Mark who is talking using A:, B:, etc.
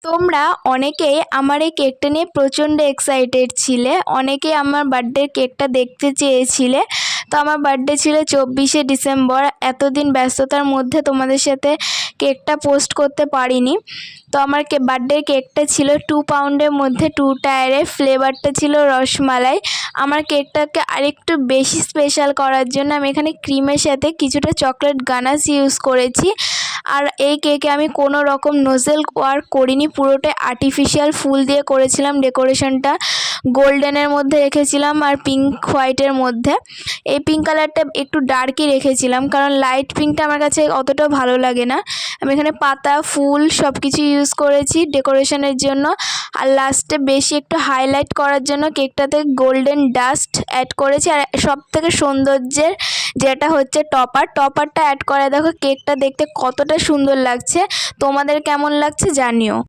A: তোমরা অনেকেই আমার এই কেকটা নিয়ে প্রচণ্ড এক্সাইটেড ছিলে, অনেকেই আমার বার্থডে কেকটা দেখতে চেয়েছিলে। তো আমার বার্থডে ছিল 24শে ডিসেম্বর। এতদিন ব্যস্ততার মধ্যে তোমাদের সাথে কেকটা পোস্ট করতে পারিনি। তো আমার বার্থডে কেকটা ছিল 2 পাউন্ডের মধ্যে 2 টায়ারের, ফ্লেভারটা ছিল রসমালাই। আমার কেকটাকে আরেকটু বেশি স্পেশাল করার জন্য আমি এখানে ক্রিমের সাথে কিছুটা চকলেট গানাশ ইউজ করেছি। আর এই কেকে আমি কোনো রকম নোজেল ওয়ার্ক করিনি, পুরোটাই আর্টিফিশিয়াল ফুল দিয়ে করেছিলাম। ডেকোরেশনটা গোল্ডেনের মধ্যে রেখেছিলাম আর পিঙ্ক হোয়াইটের মধ্যে। এই পিঙ্ক কালারটা একটু ডার্কই রেখেছিলাম, কারণ লাইট পিঙ্কটা আমার কাছে অতটাও ভালো লাগে না। আমি এখানে পাতা ফুল সব কিছু ইউজ করেছি ডেকোরেশনের জন্য। আর লাস্টে বেশি একটু হাইলাইট করার জন্য কেকটাতে গোল্ডেন ডাস্ট অ্যাড করেছি। আর সবথেকে সৌন্দর্যের যেটা হচ্ছে টপারটা অ্যাড করে দেখো কেকটা দেখতে কতটা সুন্দর লাগছে। তোমাদের কেমন লাগছে জানিও।